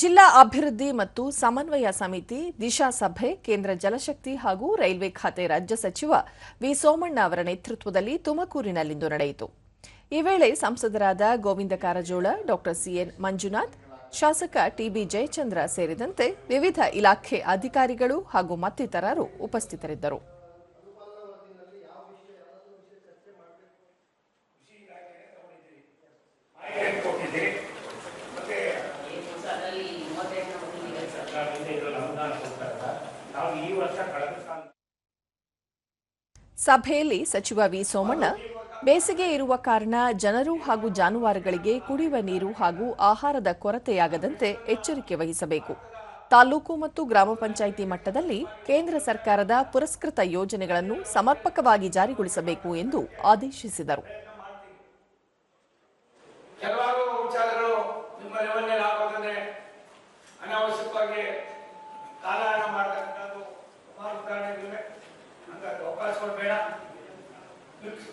ಜಿಲ್ಲಾ ಅಭಿವೃದ್ಧಿ ಮತ್ತು ಸಮನ್ವಯ ಸಮಿತಿ ದಿಶಾ ಸಭೆ ಕೇಂದ್ರ ಜಲಶಕ್ತಿ ಹಾಗೂ ರೈಲ್ವೆ ಖಾತೆ ರಾಜ್ಯ ಸಚಿವ ವಿ ಸೋಮಣ್ಣ ಅವರ ನೇತೃತ್ವದಲ್ಲಿ ತುಮಕೂರಿನಲ್ಲಿಂದು ನಡೆಯಿತು. ಈ ವೇಳೆ ಸಂಸದರಾದ ಗೋವಿಂದ ಕಾರಜೋಳ, ಡಾ ಸಿಎನ್ ಮಂಜುನಾಥ್, ಶಾಸಕ ಟಿಬಿ ಜಯಚಂದ್ರ ಸೇರಿದಂತೆ ವಿವಿಧ ಇಲಾಖೆ ಅಧಿಕಾರಿಗಳು ಹಾಗೂ ಮತ್ತಿತರರು ಉಪಸ್ಥಿತರಿದ್ದರು. ಸಭೆಯಲ್ಲಿ ಸಚಿವ ವಿ ಸೋಮಣ್ಣ ಬೇಸಿಗೆ ಇರುವ ಕಾರಣ ಜನರು ಹಾಗೂ ಜಾನುವಾರುಗಳಿಗೆ ಕುಡಿಯುವ ನೀರು ಹಾಗೂ ಆಹಾರದ ಕೊರತೆಯಾಗದಂತೆ ಎಚ್ಚರಿಕೆ ವಹಿಸಬೇಕು. ತಾಲೂಕು ಮತ್ತು ಗ್ರಾಮ ಪಂಚಾಯಿತಿ ಮಟ್ಟದಲ್ಲಿ ಕೇಂದ್ರ ಸರ್ಕಾರದ ಪುರಸ್ಕೃತ ಯೋಜನೆಗಳನ್ನು ಸಮರ್ಪಕವಾಗಿ ಜಾರಿಗೊಳಿಸಬೇಕು ಎಂದು ಆದೇಶಿಸಿದರು.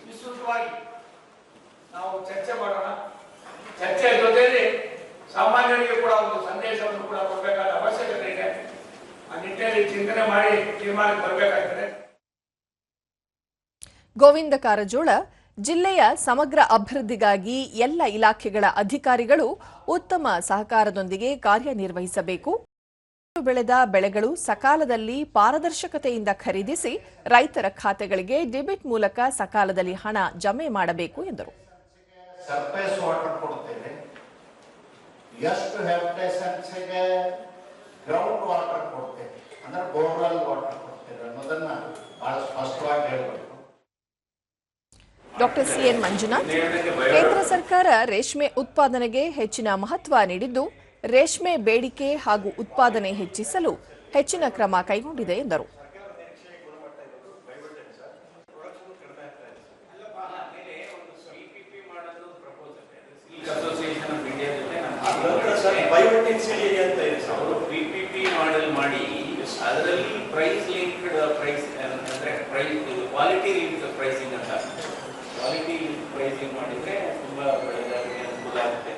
ವಿಸ್ತೃತವಾಗಿ ನಾವು ಚರ್ಚೆ ಮಾಡೋಣ. ಚರ್ಚೆಯ ಜೊತೆಯಲ್ಲಿ ಸಾಮಾನ್ಯರಿಗೆ ಕೂಡ ಒಂದು ಸಂದೇಶವನ್ನು ಕೂಡ ಕೊಡಬೇಕಾದ ಅವಶ್ಯಕತೆ ಇದೆ. ಆ ನಿಟ್ಟಿನಲ್ಲಿ ಚಿಂತನೆ ಮಾಡಿ ತೀರ್ಮಾನಕ್ಕೆ ಬರಬೇಕಾಗಿದೆ. ಗೋವಿಂದ ಕಾರಜೋಳ, ಜಿಲ್ಲೆಯ ಸಮಗ್ರ ಅಭಿವೃದ್ಧಿಗಾಗಿ ಎಲ್ಲ ಇಲಾಖೆಗಳ ಅಧಿಕಾರಿಗಳು ಉತ್ತಮ ಸಹಕಾರದೊಂದಿಗೆ ಕಾರ್ಯನಿರ್ವಹಿಸಬೇಕು. ಬೆಳೆದ ಬೆಳೆಗಳು ಸಕಾಲದಲ್ಲಿ ಪಾರದರ್ಶಕತೆಯಿಂದ ಖರೀದಿಸಿ ರೈತರ ಖಾತೆಗಳಿಗೆ ಡೆಬಿಟ್ ಮೂಲಕ ಸಕಾಲದಲ್ಲಿ ಹಣ ಜಮೆ ಮಾಡಬೇಕು ಎಂದರು. ಸರ್ಫೇಸ್ ವಾಟರ್ ಕೊಡ್ತೇವೆ, ಎಷ್ಟು ಹೆಕ್ಟೇರ್ಸ್ಗೆ ಗ್ರೌಂಡ್ ವಾಟರ್ ಕೊಡ್ತೇವೆ ಅಂದ್ರೆ ಬೋರ್ವೆಲ್ ವಾಟರ್ ಕೊಡ್ತೇವೆ ಅನ್ನೋದನ್ನ ಬಹಳ ಸ್ಪಷ್ಟವಾಗಿ ಹೇಳಬೇಕು. ಡಾ ಸಿಎನ್ ಮಂಜುನಾಥ್, ಕೇಂದ್ರ ಸರ್ಕಾರ ರೇಷ್ಮೆ ಉತ್ಪಾದನೆಗೆ ಹೆಚ್ಚಿನ ಮಹತ್ವ ನೀಡಿದ್ದು ರೇಷ್ಮೆ ಬೇಡಿಕೆ ಹಾಗೂ ಉತ್ಪಾದನೆ ಹೆಚ್ಚಿಸಲು ಹೆಚ್ಚಿನ ಕ್ರಮ ಕೈಗೊಂಡಿದೆ ಎಂದರು. ಅದರಲ್ಲಿ ಪ್ರೈಸ್ ಲಿಂಕ್ಡ್ ಪ್ರೈಸ್ ಅಂದ್ರೆ ಕ್ವಾಲಿಟಿ ಲಿಂಕ್ ಪ್ರೈಸಿಂಗ್ ಅಂತ ಕ್ವಾಲಿಟಿ ಪ್ರೈಸಿಂಗ್ ಮಾಡಿದ್ರೆ ತುಂಬಾ ಬೆಳೆಗಾರರಿಗೆ ಅನುಕೂಲ ಆಗುತ್ತೆ.